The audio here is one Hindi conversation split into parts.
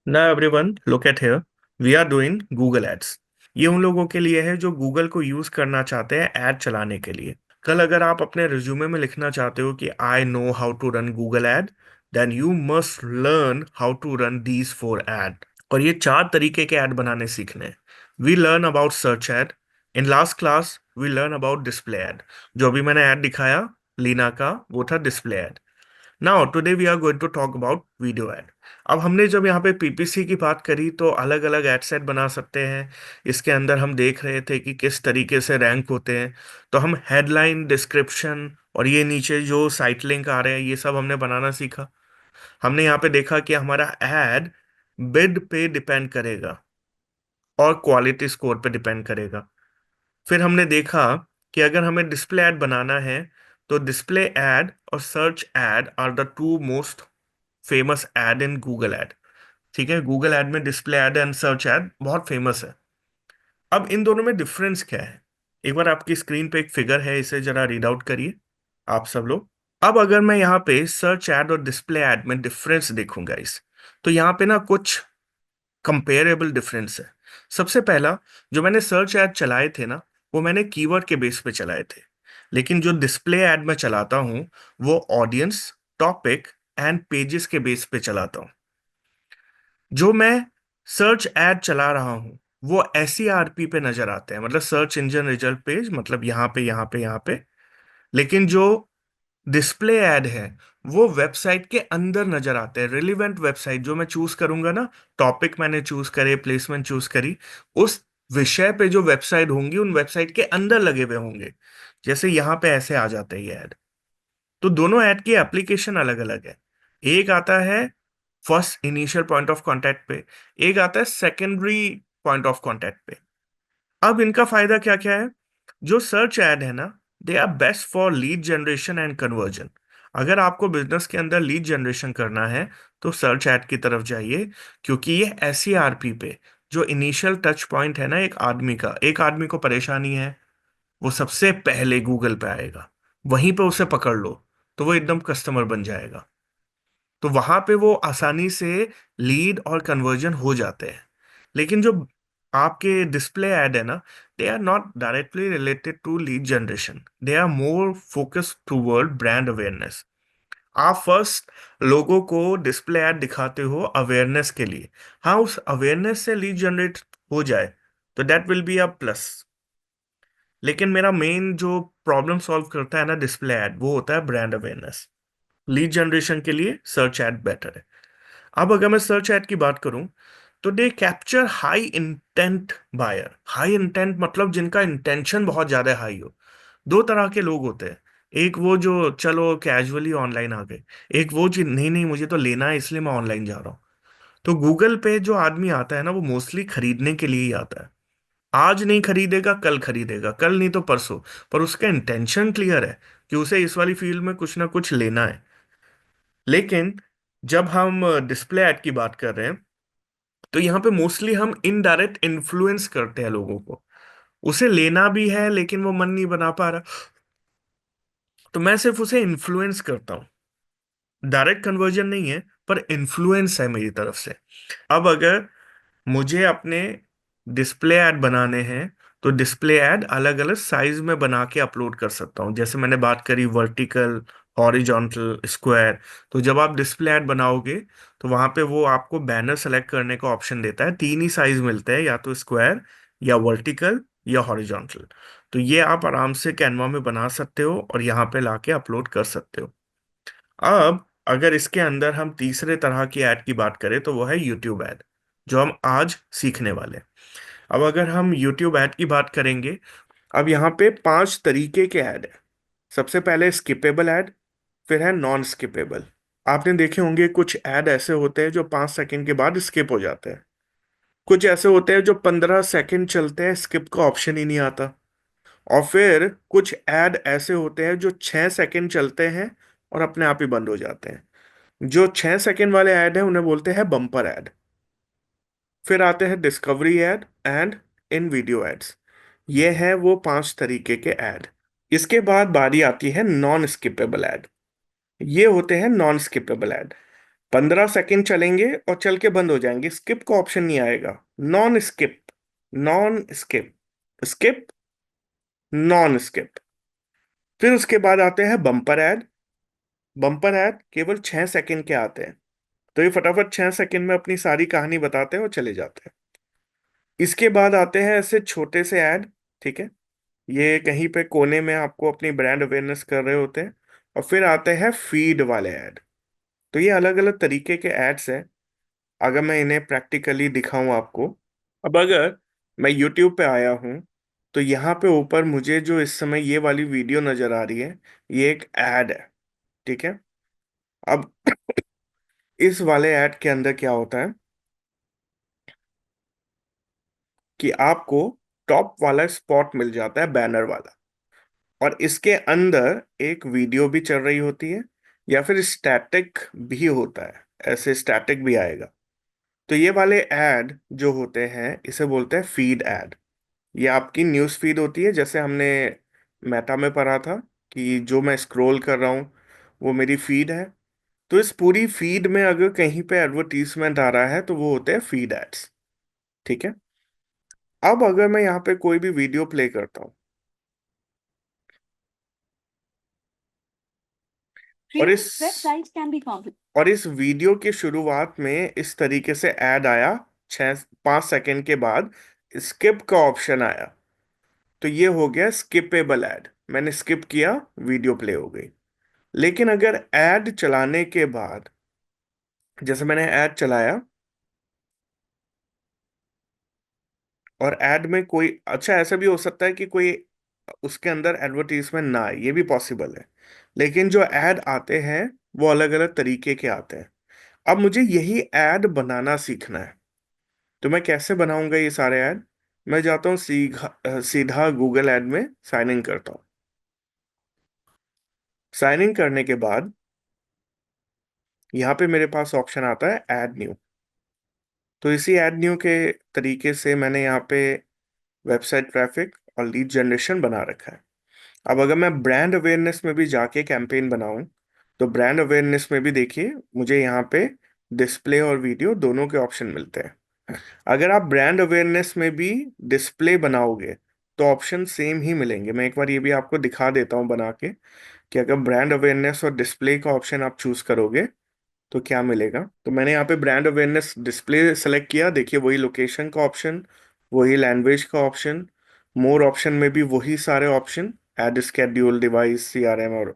Now everyone, look at here. We are doing Google Ads. ये उन लोगों के लिए है जो गूगल को यूज करना चाहते हैं ऐड चलाने के लिए। कल अगर आप अपने रिज्यूमे में लिखना चाहते हो कि I know how to run Google ad, then you must learn how to run these four ad. और ये चार तरीके के ऐड बनाने सीखने हैं। We learn about search ad. In last class we learn about display ad. जो अभी मैंने ऐड दिखाया लीना का, वो था display ad. Now today we are going to talk about video ad. अब हमने जब यहाँ पे पीपीसी की बात करी तो अलग अलग एड सेट बना सकते हैं। इसके अंदर हम देख रहे थे कि किस तरीके से रैंक होते हैं। तो हम हेडलाइन, डिस्क्रिप्शन और ये नीचे जो साइट लिंक आ रहे हैं, ये सब हमने बनाना सीखा। हमने यहाँ पे देखा कि हमारा एड बिड पे डिपेंड करेगा और क्वालिटी स्कोर पे डिपेंड करेगा। फिर हमने देखा कि अगर हमें डिस्प्ले ऐड बनाना है तो डिस्प्ले ऐड और search ad are the two most famous ad in Google ad. ठीक है, गूगल ऐड में display ad and search ad बहुत फेमस है। अब इन दोनों में डिफरेंस क्या है? एक बार आपकी स्क्रीन पे एक फिगर है, इसे जरा रीड आउट करिए आप सब लोग। अब अगर मैं यहाँ पे सर्च ऐड और डिस्प्ले ऐड में डिफरेंस देखूंगा इस, तो यहाँ पे ना कुछ कंपेरेबल डिफरेंस है। सबसे पहला, जो मैंने सर्च ऐड चलाए थे ना, वो मैंने कीवर्ड के बेस पे चलाए थे। लेकिन जो डिस्प्ले ऐड में चलाता हूँ वो ऑडियंस, टॉपिक एंड पेजेस के बेस पे चलाता हूँ। जो मैं सर्च ऐड चला रहा हूँ वो एसईआरपी पे नजर आते हैं, मतलब सर्च इंजन रिजल्ट पेज, मतलब यहाँ पे यहाँ पे यहाँ पे। लेकिन जो डिस्प्ले ऐड है वो वेबसाइट के अंदर नजर आते हैं। रिलेवेंट वेबसाइट जो मैं चूज करूंगा ना, टॉपिक मैंने चूज करे, प्लेसमेंट चूज करी, उस विषय पे जो वेबसाइट होंगी उन वेबसाइट के अंदर लगे हुए होंगे। जैसे यहाँ पे ऐसे आ जाते हैं ये ऐड। तो दोनों ऐड की एप्लीकेशन अलग अलग है। एक आता है first initial point of contact पे, एक आता है सेकेंडरी पॉइंट ऑफ कांटेक्ट पे। अब इनका फायदा क्या क्या है? जो सर्च ऐड है ना, they are best for lead generation and conversion. अगर आपको बिजनेस के अंदर लीड जनरेशन करना है तो सर्च ऐड की तरफ जाइए, क्योंकि ये ऐसी आरपी पे, जो इनिशियल टच पॉइंट है ना, एक आदमी को परेशानी है, वो सबसे पहले गूगल पे आएगा। वहीं पे उसे पकड़ लो तो वो एकदम कस्टमर बन जाएगा। तो वहां पे वो आसानी से लीड और कन्वर्जन हो जाते हैं। लेकिन जो आपके डिस्प्ले ऐड है ना, they are not directly related to lead generation, they are more focused toward brand awareness. आप फर्स्ट लोगों को डिस्प्ले ऐड दिखाते हो अवेयरनेस के लिए। हाँ, उस अवेयरनेस से लीड जनरेट हो जाए तो that will be a plus. लेकिन मेरा मेन जो प्रॉब्लम सॉल्व करता है ना डिस्प्ले ऐड, वो होता है ब्रांड अवेयरनेस। लीड जनरेशन के लिए सर्च ऐड बेटर है। अब अगर मैं सर्च ऐड की बात करूं तो they capture high intent buyer. High intent मतलब जिनका इंटेंशन बहुत ज्यादा हाई हो। दो तरह के लोग होते हैं। एक वो जो चलो कैजुअली ऑनलाइन आ गए, एक वो जो नहीं नहीं मुझे तो लेना है इसलिए मैं ऑनलाइन जा रहा हूँ। तो गूगल पे जो आदमी आता है ना, वो मोस्टली खरीदने के लिए ही आता है। आज नहीं खरीदेगा, कल खरीदेगा, कल नहीं तो परसों। पर उसका इंटेंशन क्लियर है कि उसे इस वाली फील्ड में कुछ ना कुछ लेना है। लेकिन जब हम डिस्प्ले ऐड की बात कर रहे हैं तो यहाँ पे मोस्टली हम इनडायरेक्ट इन्फ्लुएंस करते हैं लोगों को। उसे लेना भी है लेकिन वो मन नहीं बना पा रहा, तो मैं सिर्फ उसे इन्फ्लुएंस करता हूँ। डायरेक्ट कन्वर्जन नहीं है, पर इन्फ्लुएंस है मेरी तरफ से। अब अगर मुझे अपने डिस्प्ले ऐड बनाने हैं तो डिस्प्ले ऐड अलग अलग साइज में बना के अपलोड कर सकता हूँ। जैसे मैंने बात करी वर्टिकल, हॉरिजॉन्टल, स्क्वायर। तो जब आप डिस्प्ले ऐड बनाओगे तो वहां पे वो आपको बैनर सेलेक्ट करने का ऑप्शन देता है। तीन ही साइज मिलते हैं, या तो स्क्वायर या वर्टिकल या हॉरिजॉन्टल। तो ये आप आराम से कैनवा में बना सकते हो और यहाँ पे लाके अपलोड कर सकते हो। अब अगर इसके अंदर हम तीसरे तरह की ऐड की बात करें तो वो है यूट्यूब ऐड, जो हम आज सीखने वाले हैं। अब अगर हम यूट्यूब ऐड की बात करेंगे, अब यहाँ पे पांच तरीके के ऐड है। सबसे पहले स्किपेबल ऐड, फिर है नॉन स्किपेबल। आपने देखे होंगे कुछ ऐड ऐसे होते हैं जो 5 सेकंड के बाद स्किप हो जाते हैं। कुछ ऐसे होते हैं जो 15 सेकंड चलते हैं, स्किप का ऑप्शन ही नहीं आता। और फिर कुछ ऐड ऐसे होते हैं जो 6 सेकंड चलते हैं और अपने आप ही बंद हो जाते हैं। जो 6 सेकंड वाले ऐड हैं उन्हें बोलते हैं बम्पर ऐड। फिर आते हैं discovery ad and in video ads. ये हैं वो पांच तरीके के ऐड। इसके बाद बारी आती है नॉन स्किपेबल ऐड। ये होते हैं नॉन स्किपेबल ऐड। 15 सेकेंड चलेंगे और चल के बंद हो जाएंगे, स्किप का ऑप्शन नहीं आएगा। Non skip, non skip, skip, non skip. फिर उसके बाद आते हैं बम्पर ऐड। बम्पर ऐड केवल 6 सेकेंड के आते हैं, तो ये फटाफट 6 सेकेंड में अपनी सारी कहानी बताते हैं और चले जाते हैं। इसके बाद आते हैं ऐसे छोटे से ऐड, ठीक है, ये कहीं पे कोने में आपको अपनी ब्रांड अवेयरनेस कर रहे होते हैं। और फिर आते हैं फीड वाले ऐड। तो ये अलग अलग तरीके के एड्स हैं, अगर मैं इन्हें प्रैक्टिकली दिखाऊं आपको। अब अगर मैं YouTube पे आया हूं, तो यहाँ पे ऊपर मुझे जो इस समय ये वाली वीडियो नजर आ रही है, ये एक ऐड है, ठीक है। अब इस वाले ऐड के अंदर क्या होता है कि आपको टॉप वाला स्पॉट मिल जाता है, बैनर वाला, और इसके अंदर एक वीडियो भी चल रही होती है, या फिर स्टैटिक भी होता है, ऐसे स्टैटिक भी आएगा। तो ये वाले ऐड जो होते हैं इसे बोलते हैं फीड ऐड। ये आपकी न्यूज़ फीड होती है, जैसे हमने मेटा में पढ़ा था कि जो मैं स्क्रॉल कर रहा हूँ वो मेरी फीड है। तो इस पूरी फीड में अगर कहीं पे एडवर्टीजमेंट आ रहा है तो वो होते हैं फीड एड्स, ठीक है। अब अगर मैं यहाँ पे कोई भी वीडियो प्ले करता हूँ और इस Websites can be configured. और इस वीडियो की शुरुआत में इस तरीके से ऐड आया, 5 सेकेंड के बाद स्किप का ऑप्शन आया, तो ये हो गया स्किपेबल ऐड। मैंने स्किप किया, वीडियो प्ले हो गई। लेकिन अगर ऐड चलाने के बाद, जैसे मैंने ऐड चलाया और ऐड में कोई, अच्छा ऐसा भी हो सकता है कि कोई उसके अंदर एडवर्टीजमेंट ना आए, ये भी पॉसिबल है। लेकिन जो ऐड आते हैं वो अलग अलग तरीके के आते हैं। अब मुझे यही ऐड बनाना सीखना है, तो मैं कैसे बनाऊंगा ये सारे ऐड? मैं जाता हूँ सीधा गूगल ऐड में साइन इन करता हूँ। साइन इन करने के बाद यहाँ पे मेरे पास ऑप्शन आता है ऐड न्यू। तो इसी ऐड न्यू के तरीके से मैंने यहाँ पे वेबसाइट ट्रैफिक और लीड जनरेशन बना रखा है। अब अगर मैं ब्रांड अवेयरनेस में भी जाके कैंपेन बनाऊं, तो ब्रांड अवेयरनेस में भी देखिए मुझे यहाँ पे डिस्प्ले और वीडियो दोनों के ऑप्शन मिलते हैं। अगर आप ब्रांड अवेयरनेस में भी डिस्प्ले बनाओगे तो ऑप्शन सेम ही मिलेंगे। मैं एक बार ये भी आपको दिखा देता हूँ बना के, कि अगर ब्रांड अवेयरनेस और डिस्प्ले का ऑप्शन आप चूज करोगे तो क्या मिलेगा। तो मैंने यहाँ पे ब्रांड अवेयरनेस डिस्प्ले सेलेक्ट किया, देखिए वही लोकेशन का ऑप्शन, वही लैंग्वेज का ऑप्शन, मोर ऑप्शन में भी वही सारे option, add schedule, device, CRM। और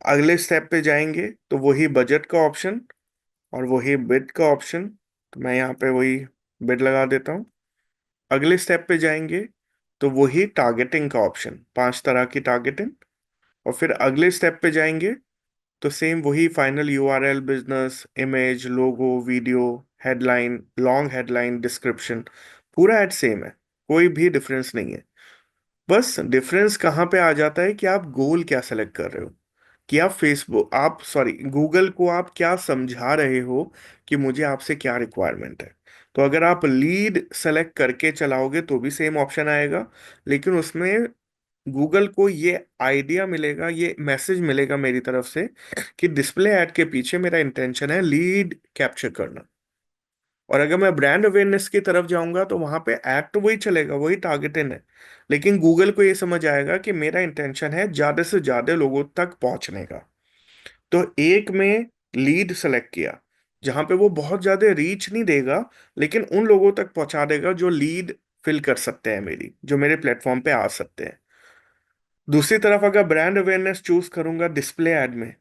अगले स्टेप पे जाएंगे तो वही बजट का ऑप्शन और वही बिड का ऑप्शन, तो मैं यहाँ पे वही बिड लगा देता हूँ। अगले स्टेप पे जाएंगे तो वही टारगेटिंग का ऑप्शन, 5 तरह की टारगेटिंग। और फिर अगले स्टेप पे जाएंगे तो सेम वही final URL, business, image, logo, video, headline, long headline, description, पूरा एड सेम है, कोई भी डिफरेंस नहीं है। बस डिफरेंस कहाँ पे आ जाता है कि आप गोल क्या सेलेक्ट कर रहे हो, कि आप फेसबुक, आप सॉरी गूगल को आप क्या समझा रहे हो कि मुझे आपसे क्या रिक्वायरमेंट है। तो अगर आप लीड सेलेक्ट करके चलाओगे तो भी सेम ऑप्शन आएगा, लेकिन उसमें गूगल को ये आइडिया मिलेगा, ये मैसेज मिलेगा मेरी तरफ से कि डिस्प्ले ऐड के पीछे मेरा इंटेंशन है लीड कैप्चर करना। और अगर मैं ब्रांड अवेयरनेस की तरफ जाऊंगा तो वहां पे ऐड तो वही चलेगा, वही टारगेटेड है, लेकिन गूगल को ये समझ आएगा कि मेरा इंटेंशन है ज्यादा से ज्यादा लोगों तक पहुंचने का। तो एक में लीड सेलेक्ट किया जहां पे वो बहुत ज्यादा रीच नहीं देगा, लेकिन उन लोगों तक पहुंचा देगा जो लीड फिल कर सकते हैं मेरी, जो मेरे प्लेटफॉर्म पे आ सकते हैं। दूसरी तरफ अगर ब्रांड अवेयरनेस चूज करूंगा डिस्प्ले ऐड में,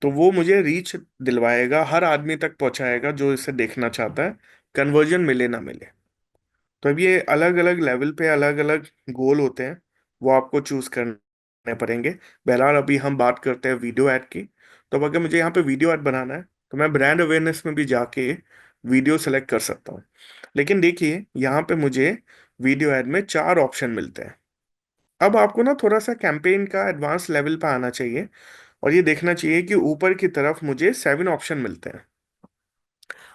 तो वो मुझे रीच दिलवाएगा, हर आदमी तक पहुंचाएगा जो इसे देखना चाहता है, कन्वर्जन मिले ना मिले। तो अब ये अलग अलग लेवल पे अलग अलग गोल होते हैं, वो आपको चूज करने पड़ेंगे। बहरहाल अभी हम बात करते हैं वीडियो ऐड की। तो अब अगर मुझे यहाँ पे वीडियो ऐड बनाना है तो मैं ब्रांड अवेयरनेस में भी जाके वीडियो सेलेक्ट कर सकता हूँ। लेकिन देखिए यहाँ पे मुझे वीडियो ऐड में 4 ऑप्शन मिलते हैं। अब आपको ना थोड़ा सा कैंपेन का एडवांस लेवल पे आना चाहिए और ये देखना चाहिए कि ऊपर की तरफ मुझे 7 ऑप्शन मिलते हैं।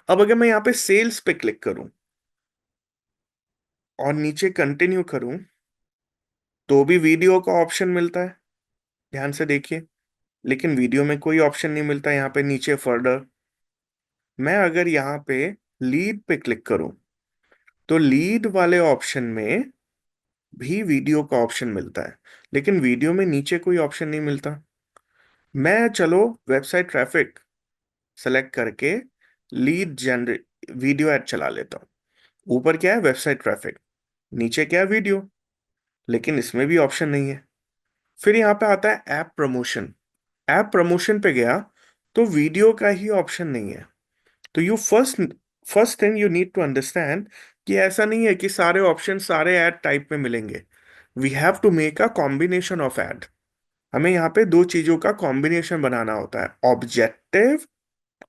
अब अगर मैं यहाँ पे सेल्स पे क्लिक करूं और नीचे कंटिन्यू करूं तो भी वीडियो का ऑप्शन मिलता है, ध्यान से देखिए। लेकिन वीडियो में कोई ऑप्शन नहीं मिलता यहाँ पे नीचे फर्दर। मैं अगर यहाँ पे लीड पे क्लिक करूं तो लीड वाले ऑप्शन में भी वीडियो का ऑप्शन मिलता है, लेकिन वीडियो में नीचे कोई ऑप्शन नहीं मिलता। मैं चलो वेबसाइट ट्रैफिक सेलेक्ट करके लीड जनरेट वीडियो एड चला लेता हूँ। ऊपर क्या है, वेबसाइट ट्रैफिक, नीचे क्या है, वीडियो, लेकिन इसमें भी ऑप्शन नहीं है। फिर यहाँ पे आता है ऐप प्रमोशन। ऐप प्रमोशन पे गया तो वीडियो का ही ऑप्शन नहीं है। तो you first first thing you need to understand कि ऐसा नहीं है कि सारे ऑप्शन सारे ऐड टाइप में मिलेंगे। We have to make a combination of ad. हमें यहाँ पे दो चीजों का कॉम्बिनेशन बनाना होता है, objective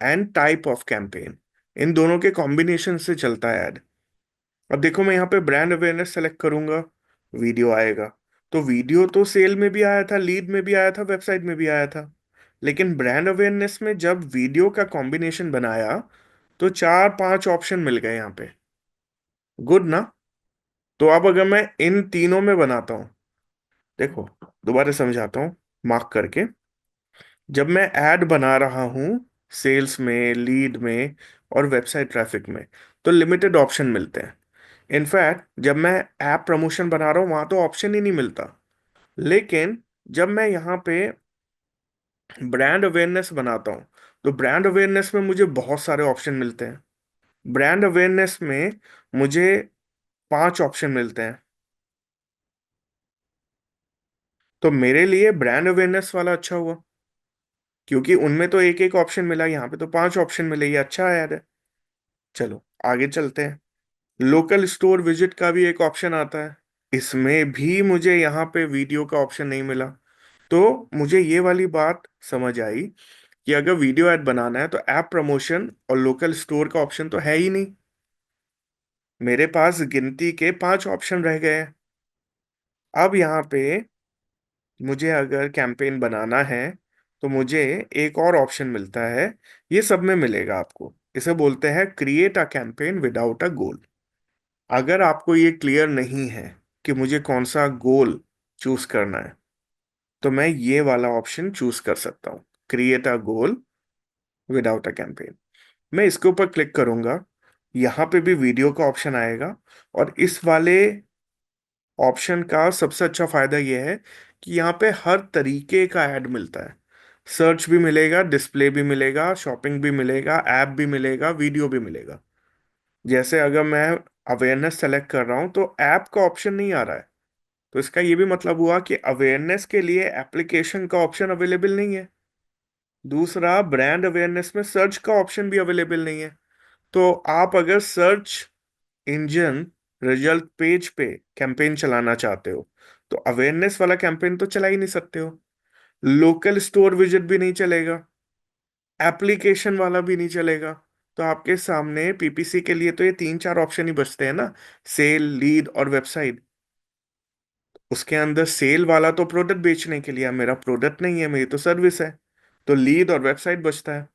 and type of campaign. इन दोनों के कॉम्बिनेशन से चलता है ऐड। अब देखो मैं यहाँ पे ब्रांड अवेयरनेस सेलेक्ट करूंगा, वीडियो आएगा। तो वीडियो तो सेल में भी आया था, लीड में भी आया था, वेबसाइट में भी आया था। लेकिन ब्रांड अवेयरनेस में जब वीडियो का कॉम्बिनेशन बनाया तो चार पांच ऑप्शन मिल गए यहाँ पे। गुड ना? तो अब अगर मैं इन तीनों में बनाता हूँ, देखो दोबारा समझाता हूँ मार्क करके। जब मैं ऐड बना रहा हूँ सेल्स में, लीड में और वेबसाइट ट्रैफिक में, तो लिमिटेड ऑप्शन मिलते हैं। इनफैक्ट जब मैं ऐप प्रमोशन बना रहा हूँ वहां तो ऑप्शन ही नहीं मिलता। लेकिन जब मैं यहाँ पे ब्रांड अवेयरनेस बनाता हूँ तो ब्रांड अवेयरनेस में मुझे बहुत सारे ऑप्शन मिलते हैं। ब्रांड अवेयरनेस में मुझे पांच ऑप्शन मिलते हैं। तो मेरे लिए ब्रांड अवेयरनेस वाला अच्छा हुआ, क्योंकि उनमें तो एक एक ऑप्शन मिला, यहाँ पे तो पांच ऑप्शन मिले, ये अच्छा ऐड है। चलो आगे चलते हैं। लोकल स्टोर विजिट का भी एक ऑप्शन आता है, इसमें भी मुझे यहाँ पे वीडियो का ऑप्शन नहीं मिला। तो मुझे ये वाली बात समझ आई कि अगर वीडियो ऐड बनाना है तो ऐप प्रमोशन और लोकल स्टोर का ऑप्शन तो है ही नहीं। मेरे पास गिनती के पांच ऑप्शन रह गए हैं। अब यहाँ पे मुझे अगर कैंपेन बनाना है तो मुझे एक और ऑप्शन मिलता है। ये सब में मिलेगा आपको, इसे बोलते हैं create a campaign without a goal. अगर आपको ये क्लियर नहीं है कि मुझे कौन सा गोल चूज करना है, तो मैं ये वाला ऑप्शन चूज कर सकता हूँ, create a goal without a campaign. मैं इसके ऊपर क्लिक करूंगा, यहाँ पे भी वीडियो का ऑप्शन आएगा। और इस वाले ऑप्शन का सबसे अच्छा फायदा यह है कि यहाँ पे हर तरीके का ऐड मिलता है। सर्च भी मिलेगा, डिस्प्ले भी मिलेगा, शॉपिंग भी मिलेगा, ऐप भी मिलेगा, वीडियो भी मिलेगा। जैसे अगर मैं अवेयरनेस सेलेक्ट कर रहा हूँ तो ऐप का ऑप्शन नहीं आ रहा है, तो इसका ये भी मतलब हुआ कि अवेयरनेस के लिए एप्लीकेशन का ऑप्शन अवेलेबल नहीं है। दूसरा, ब्रांड अवेयरनेस में सर्च का ऑप्शन भी अवेलेबल नहीं है। तो आप अगर सर्च इंजन रिजल्ट पेज पे कैंपेन चलाना चाहते हो तो अवेयरनेस वाला कैंपेन तो चला ही नहीं सकते हो। लोकल स्टोर विजिट भी नहीं चलेगा, एप्लीकेशन वाला भी नहीं चलेगा। तो आपके सामने पीपीसी के लिए तो ये तीन चार ऑप्शन ही बचते हैं ना, सेल, लीड और वेबसाइट। उसके अंदर सेल वाला तो प्रोडक्ट बेचने के लिए, अब मेरा प्रोडक्ट नहीं है, मेरी तो सर्विस है। तो लीड और वेबसाइट बचता है।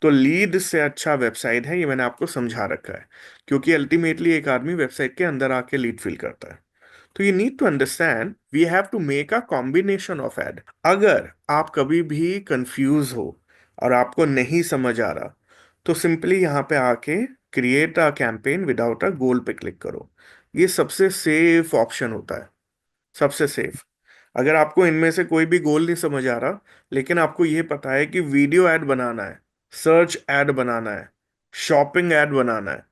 तो लीड से अच्छा वेबसाइट है, ये मैंने आपको समझा रखा है, क्योंकि अल्टीमेटली एक आदमी वेबसाइट के अंदर आके लीड फिल करता है। तो you need to understand we have to make a combination of ad. अगर आप कभी भी कंफ्यूज हो और आपको नहीं समझ आ रहा, तो सिंपली यहाँ पे आके create a campaign without a goal पे क्लिक करो। ये सबसे सेफ ऑप्शन होता है, सबसे सेफ। अगर आपको इनमें से कोई भी गोल नहीं समझ आ रहा, लेकिन आपको ये पता है कि वीडियो ऐड बनाना है, सर्च ऐड बनाना है, शॉपिंग ऐड बनाना है,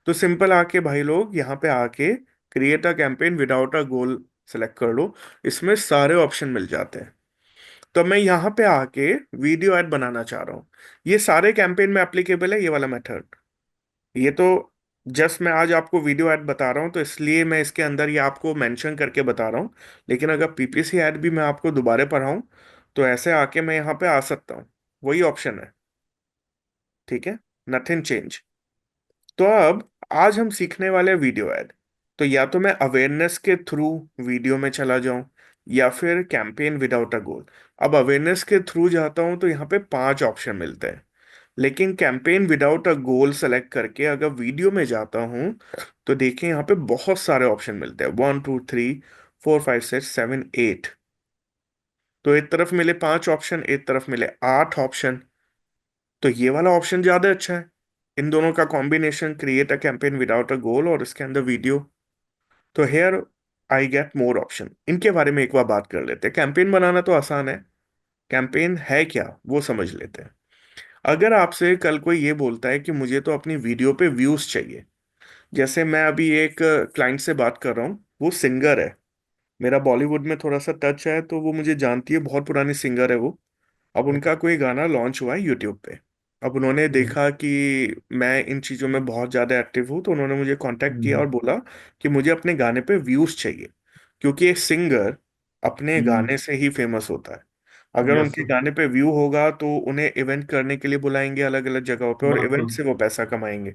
तो सिंपल आके भाई लोग यहाँ पे आके create a campaign without a goal select कर लो। इसमें सारे ऑप्शन मिल जाते हैं। तो मैं यहाँ पे आके वीडियो ऐड बनाना चाह रहा हूँ, ये सारे कैंपेन में एप्लीकेबल है ये वाला मेथड। ये तो जस्ट मैं आज आपको वीडियो ऐड बता रहा हूँ तो इसलिए मैं इसके अंदर ये आपको मेंशन करके बता रहा हूँ। लेकिन अगर पीपीसी ऐड भी मैं आपको दोबारा पढ़ाऊँ तो ऐसे आके मैं यहाँ पे आ सकता हूँ, वही ऑप्शन है। ठीक है, नथिंग चेंज। तो अब आज हम सीखने वाले वीडियो ऐड। तो या तो मैं अवेयरनेस के थ्रू वीडियो में चला जाऊं या फिर कैंपेन विदाउट अ गोल। अब अवेयरनेस के थ्रू जाता हूं तो यहाँ पे पांच ऑप्शन मिलते हैं, लेकिन campaign without a goal select करके अगर वीडियो में जाता हूं तो देखिए यहाँ पे बहुत सारे ऑप्शन मिलते हैं, 1 2 3 4 5 6 7 8। तो एक तरफ मिले पांच ऑप्शन, एक तरफ मिले आठ ऑप्शन। तो ये वाला ऑप्शन ज्यादा अच्छा है, इन दोनों का combination create a campaign without a goal, और इसके अंदर वीडियो। तो here I get more option. इनके बारे में एक बार बात कर लेते हैं। कैंपेन बनाना तो आसान है, कैंपेन है क्या वो समझ लेते हैं। अगर आपसे कल कोई ये बोलता है कि मुझे तो अपनी वीडियो पे व्यूज चाहिए, जैसे मैं अभी एक क्लाइंट से बात कर रहा हूँ, वो सिंगर है, मेरा बॉलीवुड में थोड़ा सा टच है, तो वो मुझे जानती है, बहुत पुरानी सिंगर है वो। अब उनका कोई गाना लॉन्च हुआ है यूट्यूब पे। अब उन्होंने हम्म। देखा कि मैं इन चीज़ों में बहुत ज़्यादा एक्टिव हूँ, तो उन्होंने मुझे कांटेक्ट किया हम्म। और बोला कि मुझे अपने गाने पे व्यूज चाहिए। क्योंकि एक सिंगर अपने हम्म। गाने से ही फेमस होता है। अगर यस उनके सर। गाने पे व्यू होगा तो उन्हें इवेंट करने के लिए बुलाएंगे अलग अलग जगहों पे, और इवेंट बिल्कुल। से वो पैसा कमाएंगे।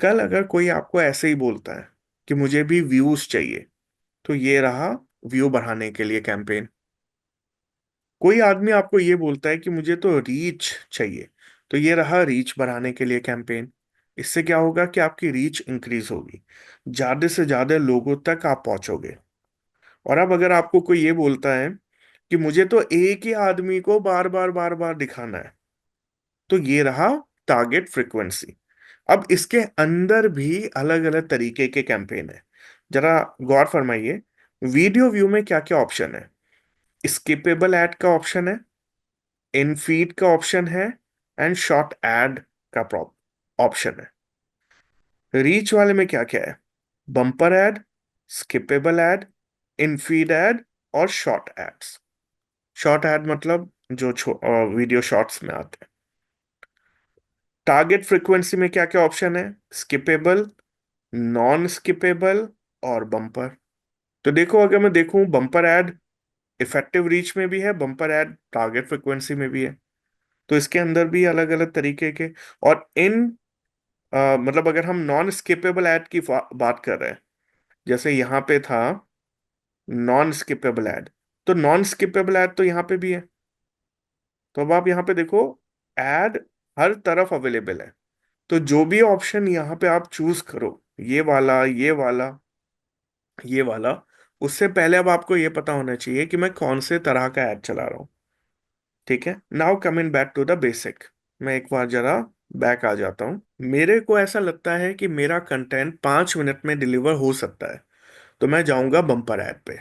कल अगर कोई आपको ऐसे ही बोलता है कि मुझे भी व्यूज चाहिए, तो ये रहा व्यू बढ़ाने के लिए कैंपेन। कोई आदमी आपको ये बोलता है कि मुझे तो रीच चाहिए, तो ये रहा रीच बढ़ाने के लिए कैंपेन। इससे क्या होगा कि आपकी रीच इंक्रीज होगी, ज्यादा से ज्यादा लोगों तक आप पहुंचोगे। और अब अगर आपको कोई ये बोलता है कि मुझे तो एक ही आदमी को बार बार दिखाना है, तो ये रहा टारगेट फ्रीक्वेंसी। अब इसके अंदर भी अलग अलग तरीके के कैंपेन है। जरा गौर फरमाइए, वीडियो व्यू में क्या क्या ऑप्शन है। स्किपेबल ऐड का ऑप्शन है, इन फीड का ऑप्शन है, एंड शॉर्ट ऐड का ऑप्शन है। रीच वाले में क्या क्या है? बम्पर ऐड, स्किपेबल ऐड, इन फीड ऐड, और शॉर्ट एड्स। शॉर्ट ऐड मतलब जो वीडियो शॉर्ट्स में आते हैं। टारगेट फ्रीक्वेंसी में क्या क्या ऑप्शन है? स्किपेबल, नॉन स्किपेबल, और बम्पर। तो देखो, अगर मैं देखूं, बम्पर ऐड इफेक्टिव रीच में भी है, बम्पर ऐड टारगेट फ्रीक्वेंसी में भी है। तो इसके अंदर भी अलग अलग तरीके के। और इन मतलब अगर हम नॉन स्किपेबल ऐड की बात कर रहे हैं, जैसे यहाँ पे था नॉन स्किपेबल ऐड, तो नॉन स्किपेबल ऐड तो यहाँ पे भी है। तो अब आप यहाँ पे देखो, ऐड हर तरफ अवेलेबल है। तो जो भी ऑप्शन यहाँ पे आप चूज करो, ये वाला, ये वाला, ये वाला, उससे पहले अब आपको ये पता होना चाहिए कि मैं कौन से तरह का ऐड चला रहा हूँ। ठीक है, now coming back to the basic. मैं एक बार जरा बैक आ जाता हूँ। मेरे को ऐसा लगता है कि मेरा कंटेंट 5 मिनट में डिलीवर हो सकता है, तो मैं जाऊंगा बम्पर ऐड पे।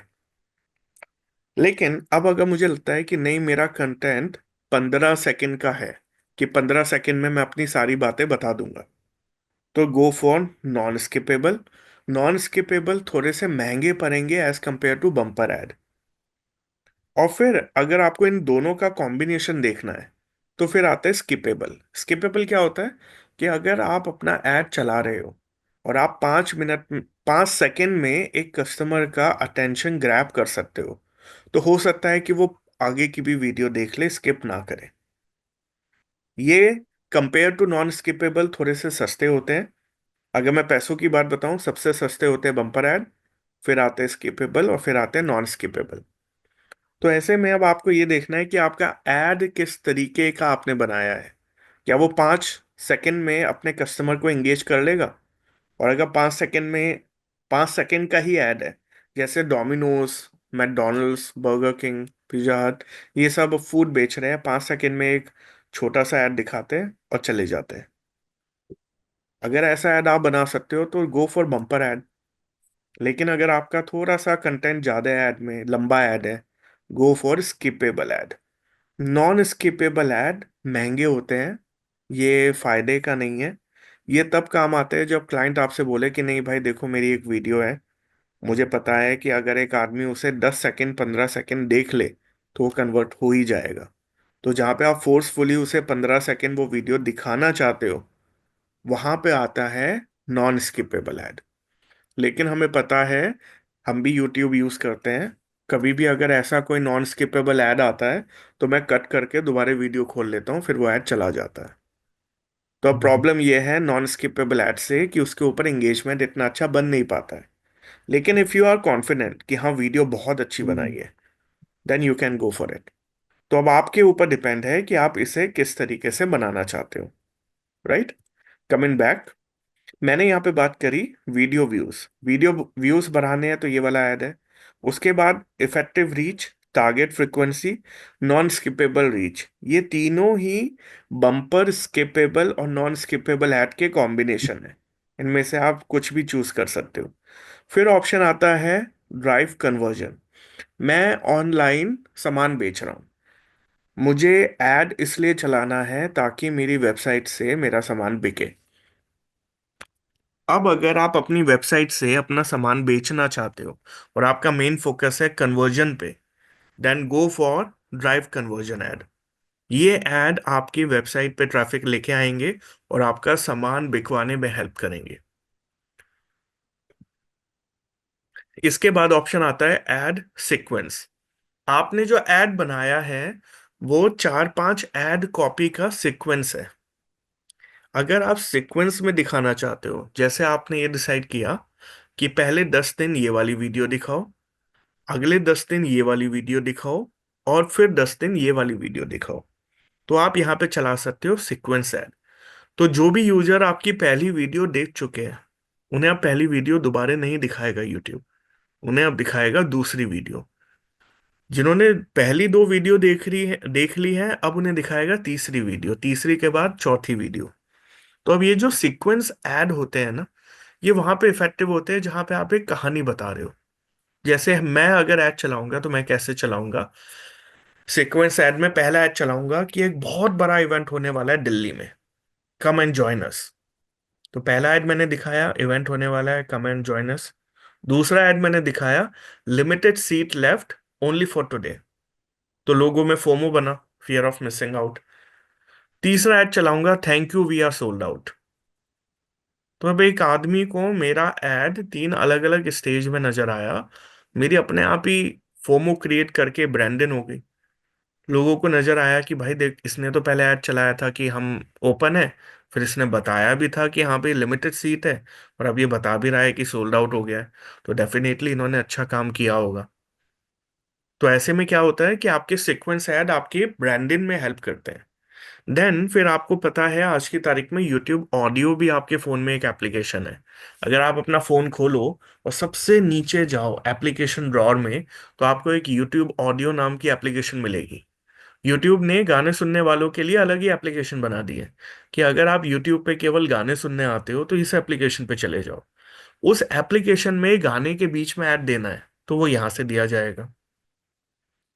लेकिन अब अगर मुझे लगता है कि नहीं, मेरा कंटेंट 15 सेकंड का है, कि 15 सेकंड में मैं अपनी सारी बातें बता दूंगा, तो go for non skippable. Non skippable थोड़े से महंगे पड़ेंगे as compare to bumper ad. और फिर अगर आपको इन दोनों का कॉम्बिनेशन देखना है, तो फिर आता है स्किपेबल। स्किपेबल क्या होता है कि अगर आप अपना ऐड चला रहे हो और आप 5 मिनट, 5 सेकंड में एक कस्टमर का अटेंशन ग्रैब कर सकते हो, तो हो सकता है कि वो आगे की भी वीडियो देख ले, स्किप ना करे। ये कंपेयर टू नॉन स्किपेबल थोड़े से सस्ते होते हैं। अगर मैं पैसों की बात बताऊं, सबसे सस्ते होते हैं बम्पर ऐड, फिर आते हैं स्किपेबल, और फिर आते हैं नॉन स्किपेबल। तो ऐसे में अब आपको ये देखना है कि आपका एड किस तरीके का आपने बनाया है। क्या वो 5 सेकंड में अपने कस्टमर को एंगेज कर लेगा? और अगर 5 सेकंड में, 5 सेकंड का ही ऐड है, जैसे Domino's, McDonald's, burger king, pizza हट, ये सब फूड बेच रहे हैं, 5 सेकंड में एक छोटा सा ऐड दिखाते हैं और चले जाते हैं। अगर ऐसा ऐड आप बना सकते हो तो गो फॉर बम्पर ऐड। लेकिन अगर आपका थोड़ा सा कंटेंट ज्यादा है, ऐड में लंबा ऐड है, go for skippable add. Non skippable add महंगे होते हैं, ये फायदे का नहीं है। ये तब काम आते हैं जब क्लाइंट आपसे बोले कि नहीं भाई देखो, मेरी एक वीडियो है, मुझे पता है कि अगर एक आदमी उसे 10 सेकंड, 15 सेकंड देख ले, तो वो कन्वर्ट हो ही जाएगा। तो जहाँ पे आप फोर्सफुली उसे 15 सेकंड वो वीडियो दिखाना चाहते हो, वहां पे आता है नॉन स्किपेबल ऐड। लेकिन हमें पता है, हम भी यूट्यूब यूज करते हैं, कभी भी अगर ऐसा कोई नॉन स्किपेबल ऐड आता है, तो मैं कट करके दोबारा वीडियो खोल लेता हूँ, फिर वो ऐड चला जाता है। तो अब हम्म। प्रॉब्लम यह है नॉन स्किपेबल ऐड से कि उसके ऊपर एंगेजमेंट इतना अच्छा बन नहीं पाता है। लेकिन इफ यू आर कॉन्फिडेंट कि हाँ वीडियो बहुत अच्छी बनाई हम्म। है, then you can go for it. तो अब आपके ऊपर डिपेंड है कि आप इसे किस तरीके से बनाना चाहते हो। राइट, कमिंग बैक, मैंने यहाँ पे बात करी वीडियो व्यूज। वीडियो व्यूज बढ़ाने हैं तो ये वाला ऐड है। उसके बाद effective reach, target frequency, non skippable reach, ये तीनों ही बम्पर स्किपेबल और नॉन स्किपेबल ऐड के कॉम्बिनेशन है। इनमें से आप कुछ भी चूज कर सकते हो। फिर ऑप्शन आता है ड्राइव कन्वर्जन। मैं ऑनलाइन सामान बेच रहा हूँ, मुझे ऐड इसलिए चलाना है ताकि मेरी वेबसाइट से मेरा सामान बिके। अब अगर आप अपनी वेबसाइट से अपना सामान बेचना चाहते हो और आपका मेन फोकस है कन्वर्जन पे, then go for drive conversion ad. ये ऐड आपकी वेबसाइट पे ट्रैफिक लेके आएंगे और आपका सामान बिकवाने में हेल्प करेंगे। इसके बाद ऑप्शन आता है ऐड सीक्वेंस। आपने जो ऐड बनाया है वो 4-5 ऐड कॉपी का सीक्वेंस है। अगर आप सीक्वेंस में दिखाना चाहते हो, जैसे आपने ये डिसाइड किया कि पहले 10 दिन ये वाली वीडियो दिखाओ, अगले 10 दिन ये वाली वीडियो दिखाओ, और फिर 10 दिन ये वाली वीडियो दिखाओ, तो आप यहाँ पे चला सकते हो सीक्वेंस ऐड। तो जो भी यूजर आपकी पहली वीडियो देख चुके हैं, उन्हें अब पहली वीडियो दोबारा नहीं दिखाएगा यूट्यूब, उन्हें अब दिखाएगा दूसरी वीडियो। जिन्होंने पहली दो वीडियो देख ली है, अब उन्हें दिखाएगा तीसरी वीडियो, तीसरी के बाद चौथी वीडियो। तो अब ये जो सीक्वेंस ऐड होते हैं ना, ये वहां पे इफेक्टिव होते हैं जहां पे आप एक कहानी बता रहे हो। जैसे मैं अगर ऐड चलाऊंगा तो मैं कैसे चलाऊंगा? सीक्वेंस ऐड में पहला ऐड चलाऊंगा कि एक बहुत बड़ा इवेंट होने वाला है दिल्ली में, कम एंड जॉइन अस। तो पहला ऐड मैंने दिखाया इवेंट होने वाला है, कम एंड जॉइन अस। दूसरा ऐड मैंने दिखाया limited seat left, only for today. तो लोगों में फोमो बना, फियर ऑफ मिसिंग आउट। तीसरा ऐड चलाऊंगा thank you we are sold out. तो अब एक आदमी को मेरा ऐड तीन अलग अलग स्टेज में नजर आया, मेरी अपने आप ही फोमो क्रिएट करके ब्रांडिंग हो गई। लोगों को नजर आया कि भाई देख, इसने तो पहले ऐड चलाया था कि हम ओपन है, फिर इसने बताया भी था कि हाँ भाई लिमिटेड सीट है, और अब ये बता भी रहा है कि सोल्ड आउट हो गया है। तो डेफिनेटली इन्होंने अच्छा काम किया होगा। तो ऐसे में क्या होता है कि आपके सीक्वेंस ऐड आपके ब्रांडिंग में हेल्प करते हैं। देन फिर आपको पता है आज की तारीख में यूट्यूब ऑडियो भी आपके फोन में एक एप्लीकेशन है। अगर आप अपना फोन खोलो और सबसे नीचे जाओ एप्लीकेशन ड्रॉअर में, तो आपको एक यूट्यूब ऑडियो नाम की एप्लीकेशन मिलेगी। यूट्यूब ने गाने सुनने वालों के लिए अलग ही एप्लीकेशन बना दी है कि अगर आप यूट्यूब पे केवल गाने सुनने आते हो तो इस एप्लीकेशन पे चले जाओ। उस एप्लीकेशन में गाने के बीच में ऐड देना है तो वो यहां से दिया जाएगा।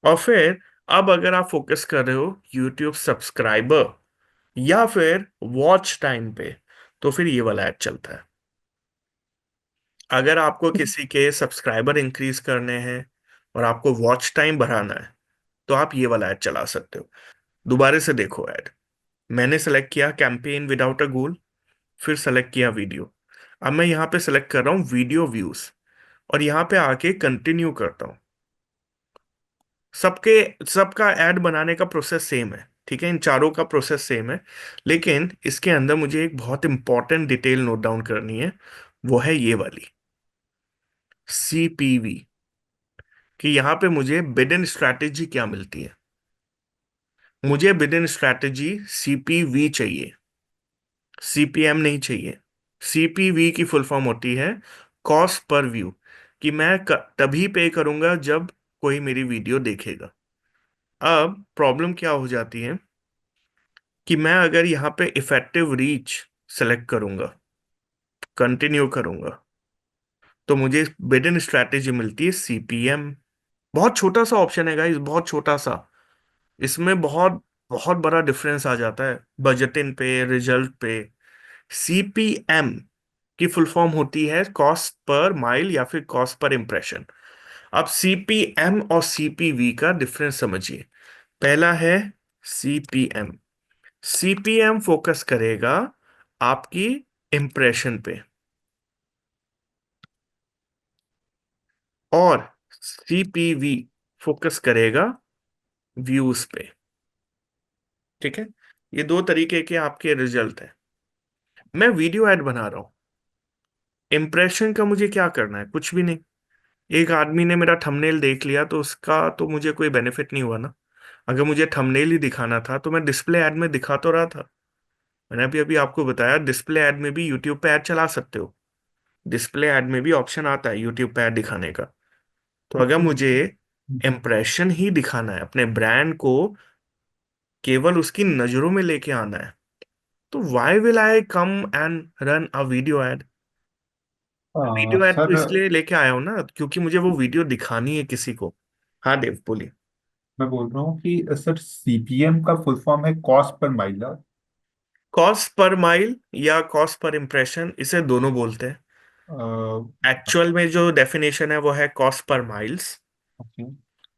और फिर अब अगर आप फोकस कर रहे हो यूट्यूब सब्सक्राइबर या फिर वॉच टाइम पे, तो फिर ये वाला ऐड चलता है। अगर आपको किसी के सब्सक्राइबर इंक्रीज करने हैं और आपको वॉच टाइम बढ़ाना है, तो आप ये वाला ऐड चला सकते हो। दोबारा से देखो ऐड। मैंने सेलेक्ट किया कैंपेन विदाउट अ गोल, फिर सेलेक्ट किया वीडियो। अब मैं यहाँ पे सेलेक्ट कर रहा हूँ वीडियो व्यूज, और यहाँ पे आके कंटिन्यू करता हूँ। सबके सबका ऐड बनाने का प्रोसेस सेम है, ठीक है, इन चारों का प्रोसेस सेम है। लेकिन इसके अंदर मुझे एक बहुत इंपॉर्टेंट डिटेल नोट डाउन करनी है, वो है ये वाली सीपीवी, कि यहाँ पे मुझे बिड इन स्ट्रैटेजी क्या मिलती है। मुझे बिड इन स्ट्रैटेजी सीपीवी चाहिए, सीपीएम नहीं चाहिए। सीपीवी की फुल फॉर्म होती है कॉस्ट पर व्यू, कि मैं तभी पे करूंगा जब कोई मेरी वीडियो देखेगा। अब प्रॉब्लम क्या हो जाती है कि मैं अगर यहाँ पे इफेक्टिव रीच सेलेक्ट करूंगा, कंटिन्यू करूंगा, तो मुझे बिड इन स्ट्रैटेजी मिलती है सीपीएम। बहुत छोटा सा ऑप्शन है गाइस, बहुत छोटा सा। इसमें बहुत बहुत बड़ा डिफरेंस आ जाता है बजटिंग पे, रिजल्ट पे। सीपीएम की फुल फॉर्म होती है कॉस्ट पर माइल या फिर कॉस्ट पर इंप्रेशन। अब सीपीएम और सीपीवी का डिफरेंस समझिए। पहला है सीपीएम। सीपीएम फोकस करेगा आपकी इंप्रेशन पे, और सीपीवी फोकस करेगा व्यूज पे। ठीक है, ये दो तरीके के आपके रिजल्ट हैं। मैं वीडियो ऐड बना रहा हूं, इंप्रेशन का मुझे क्या करना है? कुछ भी नहीं। एक आदमी ने मेरा थंबनेल देख लिया तो उसका तो मुझे कोई बेनिफिट नहीं हुआ ना। अगर मुझे थंबनेल ही दिखाना था तो मैं डिस्प्ले ऐड में दिखा तो रहा था। मैंने अभी अभी आपको बताया डिस्प्ले ऐड में भी यूट्यूब पे ऐड चला सकते हो। डिस्प्ले ऐड में भी ऑप्शन आता है यूट्यूब पे ऐड दिखाने का। तो अगर मुझे इम्प्रेशन ही दिखाना है, अपने ब्रांड को केवल उसकी नजरों में लेके आना है। तो why will I come and run a video add? Video add तो सर, इसलिए लेके आया हूं ना क्योंकि मुझे वो वीडियो दिखानी है किसी को। हाँ देव बोलिए। मैं बोल रहा हूँ कि सर सीपीएम का फुल फॉर्म है cost per mile. Cost per mile या कॉस्ट पर इम्प्रेशन, इसे दोनों बोलते हैं। एक्चुअल में जो डेफिनेशन है वो है cost per miles. Okay.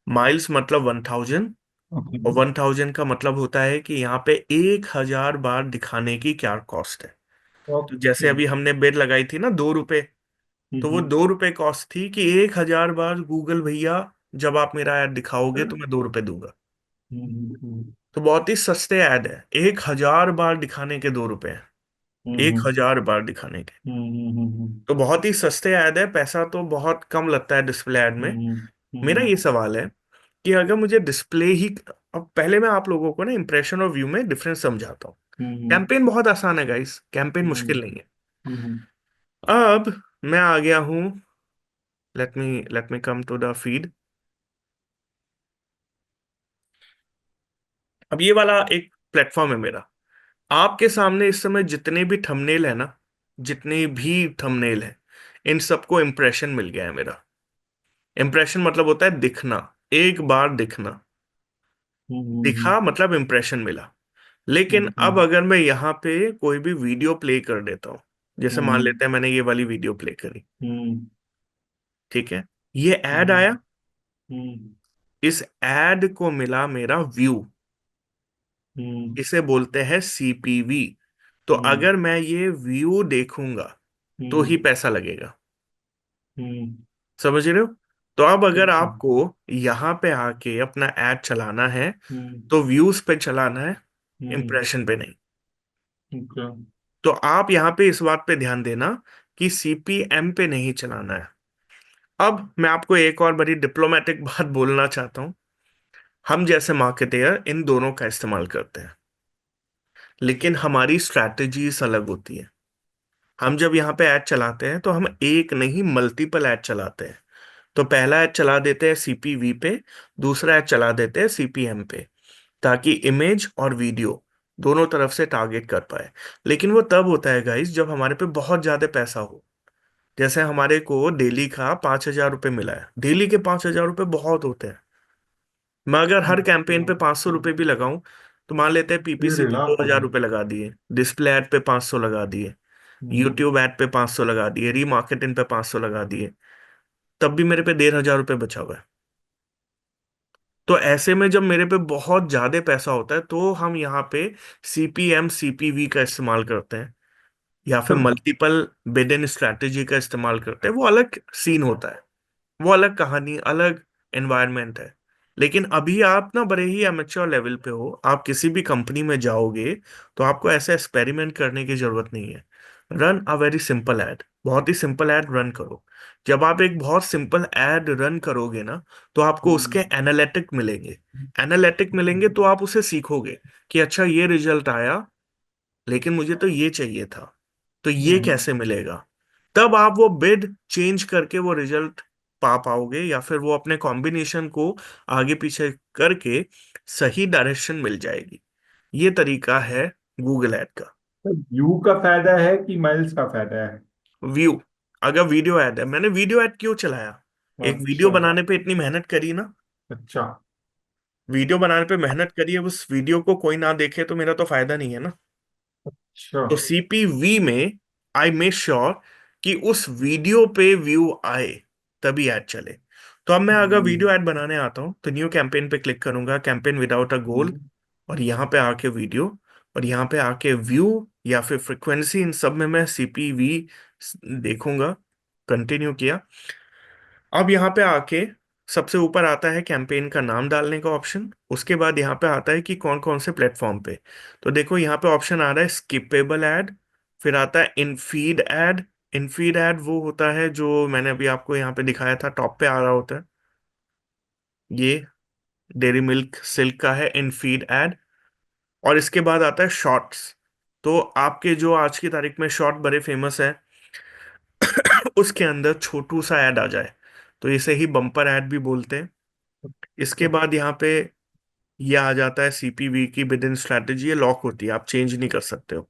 Miles मतलब 1000, ओके। और 1000 का मतलब होता है कि यहाँ पे 1000 बार दिखाने की क्या कॉस्ट है। तो जैसे ओके। अभी हमने बेड लगाई थी ना, 2 रुपए, तो वो हम्म। 2 रुपए कॉस्ट थी कि 1000 बार गूगल भैया जब आप मेरा ऐड दिखाओगे तो मैं 2 रुपए दूंगा। हम्म। तो बहुत ही सस्ते ऐड है, 1000 बार दिखाने के 2 रुपए हैं। एक हम्म। हजार बार दिखाने के। हम्म। तो बहुत ही सस्ते ऐड है, पैसा तो बहुत कम लगता है डिस्प्ले ऐड में। मेरा हम्म। ये सवाल है कि अगर मुझे डिस्प्ले ही, अब पहले मैं आप लोगों को ना इंप्रेशन और व्यू में डिफरेंस समझाता हूँ। हम्म। कैंपेन बहुत आसान है गाइस, कैंपेन हम्म। मुश्किल नहीं है। हम्म। अब मैं आ गया हूँ, let me come to the feed. अब ये वाला एक प्लेटफॉर्म है मेरा। आपके सामने इस समय जितने भी थंबनेल है ना, जितने भी थंबनेल है, इन सबको इंप्रेशन मिल गया है मेरा। इंप्रेशन मतलब होता है दिखना, एक बार दिखना। हम्म। दिखा मतलब इंप्रेशन मिला। लेकिन अब हम्म। अगर मैं यहाँ पे कोई भी वीडियो प्ले कर देता हूँ, जैसे मान हम्म। लेते हैं मैंने ये वाली वीडियो प्ले करी, हम्म। ठीक है, ये ऐड हम्म। आया, इस ऐड को मिला मेरा व्यू, हम्म। इसे बोलते हैं सीपीवी। तो हम्म। अगर मैं ये व्यू देखूंगा तो ही हम्म। पैसा लगेगा। हम्म। समझ रहे हो? तो अब अगर ठीक है। आपको यहाँ पे आके अपना ऐड चलाना है हम्म। तो व्यूज पे चलाना है, हम्म। इंप्रेशन पे नहीं। ठीक है। तो आप यहाँ पे इस बात पे ध्यान देना कि सीपीएम पे नहीं चलाना है। अब मैं आपको एक और बड़ी डिप्लोमेटिक बात बोलना चाहता हूँ। हम जैसे मार्केटर इन दोनों का इस्तेमाल करते हैं, लेकिन हमारी स्ट्रैटेजीज अलग होती है। हम जब यहाँ पे ऐड चलाते हैं तो हम एक नहीं मल्टीपल ऐड चलाते हैं। तो पहला ऐड चला देते हैं सीपीवी पे, दूसरा ऐड चला देते हैं सीपीएम पे, ताकि इमेज और वीडियो दोनों तरफ से टारगेट कर पाए। लेकिन वो तब होता है गाइस जब हमारे पे बहुत ज्यादा पैसा हो। जैसे हमारे को डेली का 5,000 रुपये मिला है, डेली के 5,000 रुपये बहुत होते हैं। मैं अगर हर कैंपेन पे 500 रुपये भी लगाऊं, तो मान लेते हैं ये पीपीसी पे रिलैक्स दो हो हजार गया। रुपये लगा दिए, डिस्प्ले ऐड पे 500 लगा दिए, हम्म। यूट्यूब ऐड पे 500 लगा दिए, रीमार्केटिंग पे 500 लगा दिए, तब भी मेरे पे 1,500 रुपये बचा हुआ है। तो ऐसे में जब मेरे पे बहुत ज्यादा पैसा होता है तो हम यहाँ पे सीपीएम सीपीवी का इस्तेमाल करते हैं, या फिर सर। मल्टीपल बिड इन स्ट्रैटेजी का इस्तेमाल करते हैं। वो अलग सीन होता है, वो अलग कहानी, अलग एनवायरनमेंट है। लेकिन अभी आप ना बड़े ही अमेच्योर लेवल पे हो, आप किसी भी कंपनी में जाओगे तो आपको ऐसे एक्सपेरिमेंट करने की जरूरत नहीं है। Run a very simple ad, बहुत ही सिंपल एड रन करो। जब आप एक बहुत सिंपल एड रन करोगे ना, तो आपको उसके हम्म। एनालिटिक मिलेंगे। एनालिटिक मिलेंगे तो आप उसे सीखोगे कि अच्छा ये रिजल्ट आया, लेकिन मुझे तो ये चाहिए था, तो ये हम्म। कैसे मिलेगा। तब आप वो बिड चेंज करके वो रिजल्ट पा पाओगे, या फिर वो अपने कॉम्बिनेशन को आगे पीछे करके सही डायरेक्शन मिल जाएगी। ये तरीका है गूगल ऐड का। व्यू का फायदा है कि माइल्स का फायदा है? व्यू, अगर वीडियो ऐड है, मैंने वीडियो ऐड क्यों चलाया? एक वीडियो अच्छा। बनाने पे इतनी मेहनत करी ना, अच्छा। वीडियो बनाने पे मेहनत करी है, उस वीडियो को कोई ना देखे तो मेरा तो फायदा नहीं है ना। अच्छा। तो सीपीवी में आई मेक श्योर कि उस वीडियो पे व्यू आए, तभी ऐड चले। तो अब मैं अगर हम्म। वीडियो ऐड बनाने आता हूँ तो न्यू कैंपेन पे क्लिक करूंगा, कैंपेन विदाउट अ गोल, हम्म। और यहाँ पे आके वीडियो, और यहाँ पे आके व्यू या फिर फ्रीक्वेंसी, इन सब में मैं सीपीवी देखूंगा। कंटिन्यू किया। अब यहाँ पे आके सबसे ऊपर आता है कैंपेन का नाम डालने का ऑप्शन, उसके बाद यहाँ पे आता है कि कौन कौन से प्लेटफॉर्म पे। तो देखो यहाँ पे ऑप्शन आ रहा है स्किपेबल ऐड, फिर आता है इन फीड ऐड। इन फीड ऐड वो होता है जो मैंने अभी आपको यहाँ पे दिखाया था, टॉप पे आ रहा होता है, ये डेयरी मिल्क सिल्क का है इन फीड ऐड। और इसके बाद आता है शॉर्ट्स। तो आपके जो आज की तारीख में शॉर्ट बड़े फेमस है, उसके अंदर छोटू सा ऐड आ जाए, तो इसे ही बम्पर ऐड भी बोलते हैं। इसके बाद यहाँ पे ये आ जाता है सीपीवी की विद इन स्ट्रैटेजी, ये लॉक होती है, आप चेंज नहीं कर सकते हो।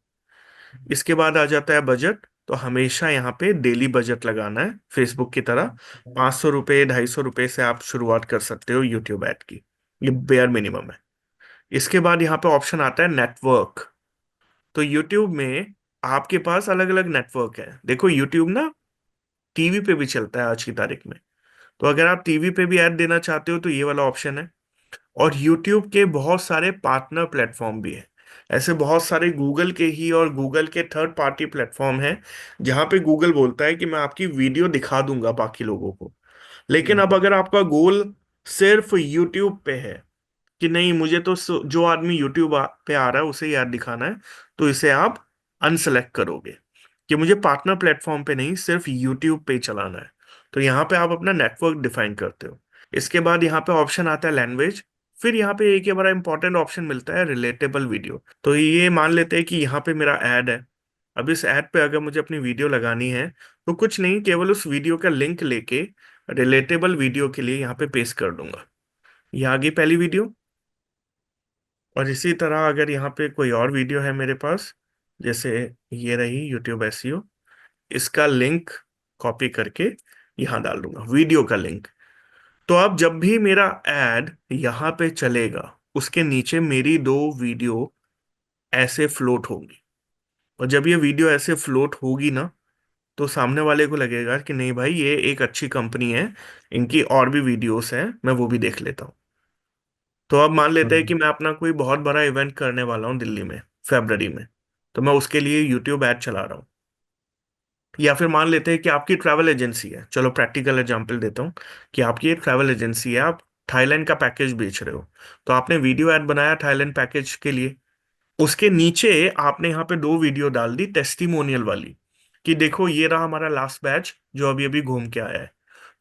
इसके बाद आ जाता है बजट। तो हमेशा यहाँ पे डेली बजट लगाना है फेसबुक की तरह। 500 रुपये, 250 रुपये से आप शुरुआत कर सकते हो यूट्यूब ऐड की। ये बेयर मिनिमम है। इसके बाद यहाँ पे ऑप्शन आता है नेटवर्क। तो यूट्यूब में आपके पास अलग अलग नेटवर्क है। देखो यूट्यूब ना टीवी पे भी चलता है आज की तारीख में। तो अगर आप टीवी पे भी ऐड देना चाहते हो तो ये वाला ऑप्शन है। और यूट्यूब के बहुत सारे पार्टनर प्लेटफॉर्म भी हैं। ऐसे बहुत सारे गूगल के ही और गूगल के थर्ड पार्टी प्लेटफॉर्म हैं जहां पे गूगल बोलता है कि मैं आपकी वीडियो दिखा दूंगा बाकी लोगों को। लेकिन अब अगर आपका गोल सिर्फ यूट्यूब पे है कि नहीं, मुझे तो जो आदमी यूट्यूब पे आ रहा है उसे याद दिखाना है, तो इसे आप अनसेलेक्ट करोगे कि मुझे पार्टनर प्लेटफॉर्म पे नहीं, सिर्फ यूट्यूब पे ही चलाना है। तो यहाँ पे आप अपना नेटवर्क डिफाइन करते हो। इसके बाद यहाँ पे ऑप्शन आता है लैंग्वेज। फिर यहाँ पे एक ये बड़ा इंपॉर्टेंट ऑप्शन मिलता है रिलेटेबल वीडियो। तो ये मान लेते हैं कि यहाँ पे मेरा ऐड है। अब इस ऐड पे अगर मुझे अपनी वीडियो लगानी है तो कुछ नहीं, केवल उस वीडियो का लिंक लेके रिलेटेबल वीडियो के लिए यहाँ पे पेस्ट कर दूंगा। ये आ गई पहली वीडियो। और इसी तरह अगर यहाँ पे कोई और वीडियो है मेरे पास, जैसे ये रही यूट्यूब एसईओ, इसका लिंक कॉपी करके यहाँ डाल दूंगा, वीडियो का लिंक। तो अब जब भी मेरा ऐड यहाँ पे चलेगा उसके नीचे मेरी दो वीडियो ऐसे फ्लोट होंगी। और जब ये वीडियो ऐसे फ्लोट होगी ना, तो सामने वाले को लगेगा कि नहीं भाई, ये एक अच्छी कंपनी है, इनकी और भी वीडियोस हैं, मैं वो भी देख लेता हूँ। तो अब मान लेते हैं कि मैं अपना कोई बहुत बड़ा इवेंट करने वाला हूँ दिल्ली में, फरवरी में। तो मैं उसके लिए यूट्यूब ऐड चला रहा हूँ। या फिर मान लेते हैं कि आपकी ट्रैवल एजेंसी है, चलो प्रैक्टिकल एग्जांपल देता हूँ कि आपकी एक ट्रैवल एजेंसी है, आप थाईलैंड का पैकेज बेच रहे हो। तो आपने वीडियो ऐड बनाया थाईलैंड पैकेज के लिए। उसके नीचे आपने यहाँ पे दो वीडियो डाल दी टेस्टिमोनियल वाली, कि देखो ये रहा हमारा लास्ट बैच जो अभी अभी घूम के आया है।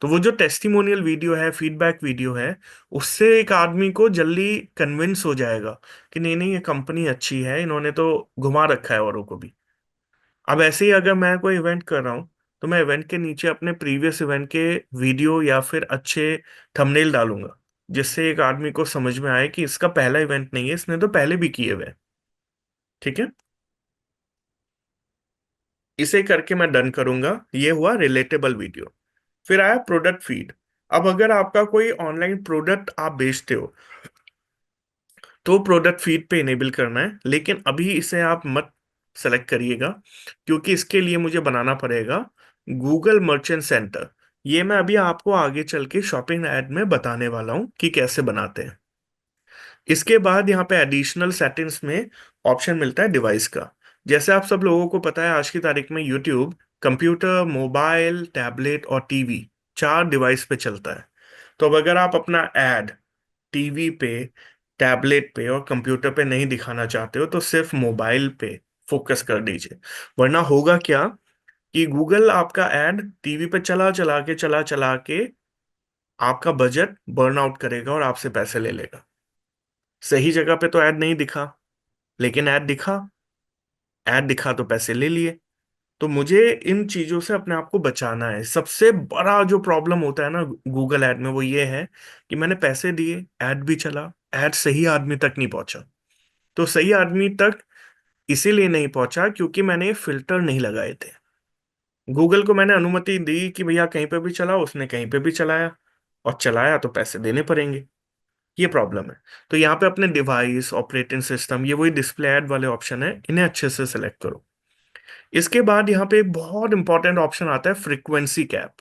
तो वो जो टेस्टिमोनियल वीडियो है, फीडबैक वीडियो है, उससे एक आदमी को जल्दी कन्विंस हो जाएगा कि नहीं नहीं, ये कंपनी अच्छी है, इन्होंने तो घुमा रखा है औरों को भी। अब ऐसे ही अगर मैं कोई इवेंट कर रहा हूँ तो मैं इवेंट के नीचे अपने प्रीवियस इवेंट के वीडियो या फिर अच्छे थंबनेल डालूंगा, जिससे एक आदमी को समझ में आए कि इसका पहला इवेंट नहीं है, इसने तो पहले भी किए हुए हैं। ठीक है। इसे करके मैं डन करूंगा। ये हुआ रिलेटेबल वीडियो। फिर आया प्रोडक्ट फीड। अब अगर आपका कोई ऑनलाइन प्रोडक्ट आप बेचते हो तो प्रोडक्ट फीड पे इनेबल करना है, लेकिन अभी इसे आप मत सेलेक्ट करिएगा, क्योंकि इसके लिए मुझे बनाना पड़ेगा गूगल मर्चेंट सेंटर। ये मैं अभी आपको आगे चल के शॉपिंग ऐड में बताने वाला हूँ कि कैसे बनाते हैं। इसके बाद यहाँ पे एडिशनल सेटिंग्स में ऑप्शन मिलता है डिवाइस का। जैसे आप सब लोगों को पता है आज की तारीख में यूट्यूब कंप्यूटर, मोबाइल, टैबलेट और टीवी, चार डिवाइस पे चलता है। तो अब अगर आप अपना ऐड टीवी पे, टैबलेट पे और कंप्यूटर पे नहीं दिखाना चाहते हो तो सिर्फ मोबाइल पे फोकस कर दीजिए। वरना होगा क्या कि गूगल आपका ऐड टीवी पे चला चला के आपका बजट बर्न आउट करेगा और आपसे पैसे ले लेगा। सही जगह पे तो ऐड नहीं दिखा, लेकिन ऐड दिखा तो पैसे ले लिए। तो मुझे इन चीजों से अपने आप को बचाना है। सबसे बड़ा जो प्रॉब्लम होता है ना गूगल ऐड में, वो ये है कि मैंने पैसे दिए, ऐड भी चला, ऐड सही आदमी तक नहीं पहुंचा। तो सही आदमी तक इसीलिए नहीं पहुंचा क्योंकि मैंने फिल्टर नहीं लगाए थे। गूगल को मैंने अनुमति दी कि भैया कहीं पे भी चलाओ, उसने कहीं पे भी चलाया, और चलाया तो पैसे देने पड़ेंगे। ये प्रॉब्लम है। तो यहाँ पे अपने डिवाइस, ऑपरेटिंग सिस्टम, ये वही डिस्प्ले ऐड वाले ऑप्शन है, इन्हें अच्छे से सेलेक्ट करो। इसके बाद यहाँ पे एक बहुत इंपॉर्टेंट ऑप्शन आता है फ्रीक्वेंसी कैप।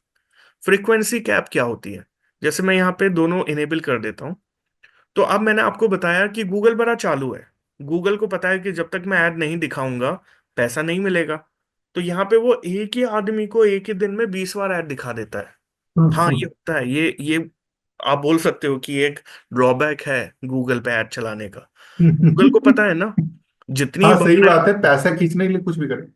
फ्रीक्वेंसी कैप क्या होती है? जैसे मैं यहाँ पे दोनों इनेबल कर देता हूँ। तो अब मैंने आपको बताया कि गूगल बड़ा चालू है। गूगल को पता है कि जब तक मैं ऐड नहीं दिखाऊंगा पैसा नहीं मिलेगा। तो यहाँ पे वो एक ही आदमी को एक ही दिन में 20 बार ऐड दिखा देता है। हाँ, ये होता है। ये आप बोल सकते हो कि एक ड्रॉबैक है गूगल पे ऐड चलाने का। गूगल को पता है ना, जितनी हाँ बार सही मैं बात है, पैसा खींचने के लिए कुछ भी करे।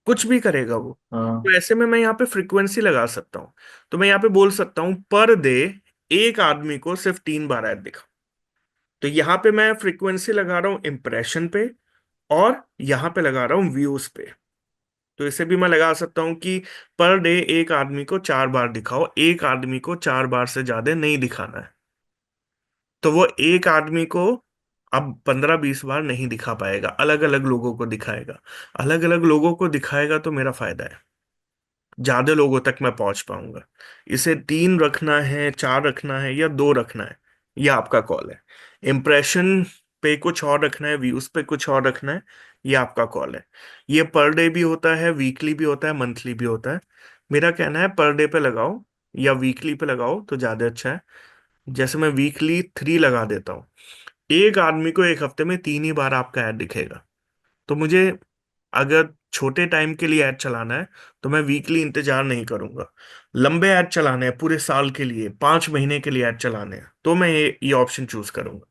कुछ भी करेगा वो। हाँ। तो ऐसे में मैं यहाँ पे फ्रीक्वेंसी लगा सकता हूँ। तो मैं यहाँ पे बोल सकता हूँ पर डे एक आदमी को सिर्फ 3 बार ऐड दिखा। तो यहाँ पे मैं फ्रीक्वेंसी लगा रहा हूँ इम्प्रेशन पे, और यहाँ पे लगा रहा हूँ व्यूज पे। तो इसे भी मैं लगा सकता हूँ कि पर डे एक आदमी को 4 बार दिखाओ, एक आदमी को 4 बार से ज्यादा नहीं दिखाना है। तो वो एक आदमी को अब 15-20 बार नहीं दिखा पाएगा, अलग अलग लोगों को दिखाएगा। अलग अलग लोगों को दिखाएगा तो मेरा फायदा है, ज्यादा लोगों तक मैं पहुंच पाऊंगा। इसे 3 रखना है, 4 रखना है, या 2 रखना है, ये आपका कॉल है। इम्प्रेशन पे कुछ और रखना है, व्यूज पे कुछ और रखना है, ये आपका कॉल है। ये पर डे भी होता है, वीकली भी होता है, मंथली भी होता है। मेरा कहना है पर डे पे लगाओ या वीकली पे लगाओ तो ज्यादा अच्छा है। जैसे मैं वीकली 3 लगा देता हूँ, एक आदमी को एक हफ्ते में 3 ही बार आपका ऐड दिखेगा। तो मुझे अगर छोटे टाइम के लिए ऐड चलाना है तो मैं वीकली इंतजार नहीं करूंगा। लंबे ऐड चलाने हैं, पूरे साल के लिए, 5 महीने के लिए ऐड चलाने हैं, तो मैं ये ऑप्शन चूज करूंगा।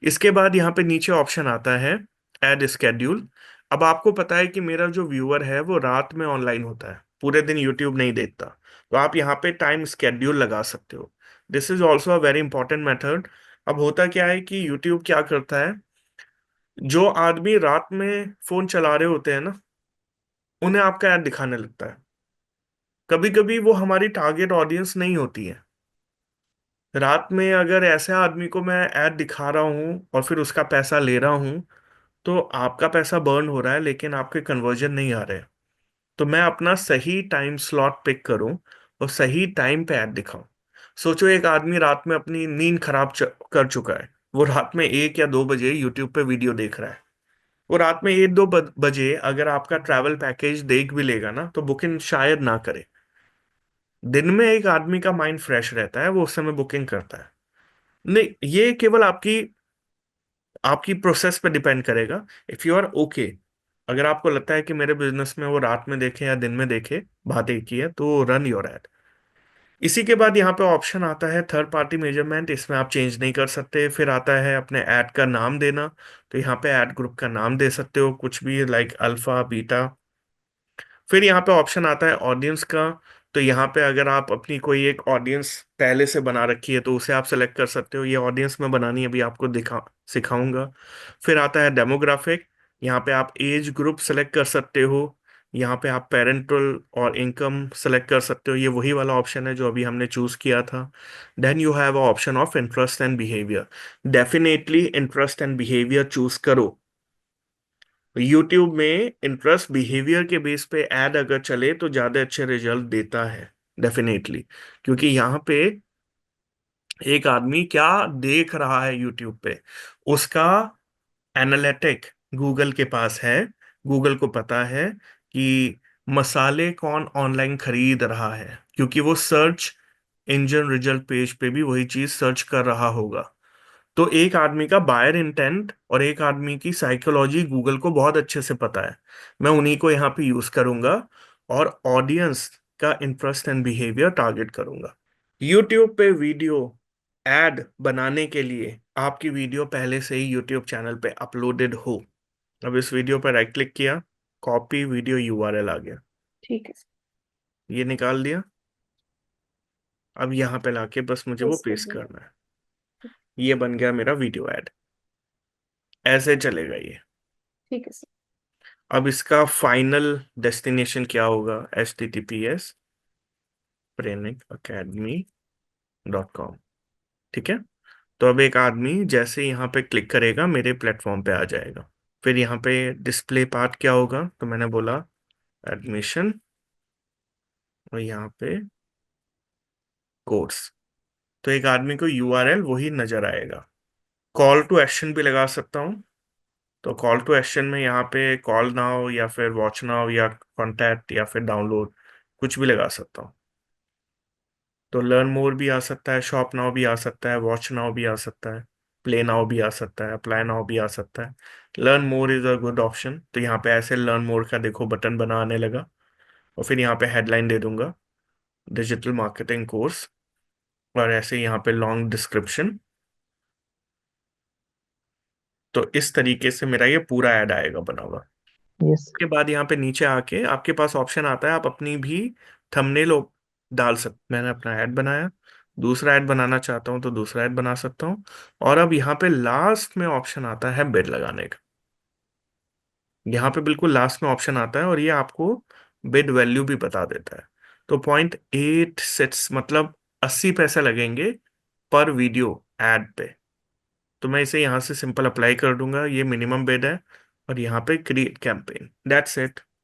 इसके बाद यहाँ पे नीचे ऑप्शन आता है ऐड स्केड्यूल। अब आपको पता है कि मेरा जो व्यूअर है वो रात में ऑनलाइन होता है, पूरे दिन यूट्यूब नहीं देखता। तो आप यहाँ पे टाइम स्केड्यूल लगा सकते हो। This is also a very important method. अब होता क्या है कि यूट्यूब क्या करता है, जो आदमी रात में फोन चला रहे होते हैं ना, उन्हें आपका ऐड दिखाने लगता है। कभी कभी वो हमारी टारगेट ऑडियंस नहीं होती है। रात में अगर ऐसे आदमी को मैं ऐड दिखा रहा हूँ और फिर उसका पैसा ले रहा हूँ, तो आपका पैसा बर्न हो रहा है लेकिन आपके कन्वर्जन नहीं आ रहे। तो मैं अपना सही टाइम स्लॉट पिक करूं और सही टाइम पे ऐड दिखाऊं। सोचो एक आदमी रात में अपनी नींद खराब कर चुका है, वो रात में 1 या 2 बजे यूट्यूब पे वीडियो देख रहा है। वो रात में 1-2 बजे अगर आपका ट्रैवल पैकेज देख भी लेगा ना, तो बुकिंग शायद ना करे। दिन में एक आदमी का माइंड फ्रेश रहता है, वो उस समय बुकिंग करता है। नहीं, ये केवल आपकी आपकी प्रोसेस पे डिपेंड करेगा। इफ यू आर ओके, अगर आपको लगता है कि मेरे बिजनेस में वो रात में देखे या दिन में देखे, बात एक ही है, तो रन योर एड। इसी के बाद यहाँ पे ऑप्शन आता है थर्ड पार्टी मेजरमेंट, इसमें आप चेंज नहीं कर सकते। फिर आता है अपने ऐड का नाम देना, तो यहाँ पे ऐड ग्रुप का नाम दे सकते हो कुछ भी, लाइक अल्फा बीटा। फिर यहाँ पे ऑप्शन आता है ऑडियंस का। तो यहाँ पे अगर आप अपनी कोई एक ऑडियंस पहले से बना रखी है तो उसे आप सेलेक्ट कर सकते हो। ये ऑडियंस में बनानी अभी आपको दिखा सिखाऊंगा। फिर आता है डेमोग्राफिक, यहाँ पे आप एज ग्रुप सेलेक्ट कर सकते हो। यहाँ पे आप पेरेंटल और इनकम सेलेक्ट कर सकते हो, ये वही वाला ऑप्शन है जो अभी हमने चूज किया था। Then you have option of interest and behaviour. Definitely interest and behaviour choose करो। यूट्यूब में इंटरेस्ट बिहेवियर के बेस पे ऐड अगर चले तो ज्यादा अच्छे रिजल्ट देता है, डेफिनेटली। क्योंकि यहाँ पे एक आदमी क्या देख रहा है यूट्यूब पे, उसका एनालिटिक गूगल के पास है। गूगल को पता है कि मसाले कौन ऑनलाइन खरीद रहा है, क्योंकि वो सर्च इंजन रिजल्ट पेज पे भी वही चीज सर्च कर रहा होगा। तो एक आदमी का बायर इंटेंट और एक आदमी की साइकोलॉजी गूगल को बहुत अच्छे से पता है। मैं उन्हीं को यहाँ पे यूज करूंगा और ऑडियंस का इंटरेस्ट एंड बिहेवियर टारगेट करूंगा। यूट्यूब पे वीडियो एड बनाने के लिए आपकी वीडियो पहले से ही यूट्यूब चैनल पे अपलोडेड हो। अब इस वीडियो पर राइट क्लिक किया, कॉपी वीडियो यूआरएल आ गया, ठीक है सर। ये निकाल दिया। अब यहाँ पे लाके बस मुझे वो पेस्ट कर पेस्ट दूंगा। करना है। ये बन गया मेरा वीडियो ऐड। ऐसे चलेगा ये। ठीक है सर। अब इसका फाइनल डेस्टिनेशन क्या होगा, https://training.academy.com। ठीक है। तो अब एक आदमी जैसे यहाँ पे क्लिक करेगा मेरे प्लेटफॉर्म पे आ जाएगा। फिर यहाँ पे डिस्प्ले पार्ट क्या होगा, तो मैंने बोला एडमिशन, और यहाँ पे कोर्स। तो एक आदमी को यूआरएल वही नजर आएगा। कॉल टू एक्शन भी लगा सकता हूँ। तो कॉल टू एक्शन में यहाँ पे कॉल नाउ या फिर वॉच नाउ या कॉन्टैक्ट या फिर डाउनलोड, कुछ भी लगा सकता हूँ। तो लर्न मोर भी आ सकता है, शॉप नाउ भी आ सकता है, वॉच नाउ भी आ सकता है, प्ले नाउ भी आ सकता है, अप्लाई नाउ भी आ सकता है। Learn more is a good option. तो यहाँ पे ऐसे लर्न मोर का देखो बटन बना आने लगा। और फिर यहाँ पे हेडलाइन दे दूंगा डिजिटल मार्केटिंग कोर्स, और ऐसे यहाँ पे लॉन्ग डिस्क्रिप्शन। तो इस तरीके से मेरा ये पूरा ऐड आएगा बना हुआ। यस। उसके बाद यहाँ पे नीचे आके आपके पास ऑप्शन आता है, आप अपनी भी थंबनेल डाल सकते। मैंने अपना ऐड बनाया, दूसरा ऐड बनाना चाहता हूँ तो दूसरा ऐड बना सकता हूँ। और अब यहाँ पे लास्ट में ऑप्शन आता है बिड लगाने का। यहाँ पे बिल्कुल लास्ट में ऑप्शन आता है और ये आपको बिड वैल्यू भी बता देता है। तो 0.8 सेट्स मतलब 80 पैसे लगेंगे पर वीडियो एड पे। तो मैं इसे यहाँ से सिंपल अप्लाई कर दूंगा, ये मिनिमम बिड है, और यहाँ पे क्रिएट कैंपेन, दैट्स इट।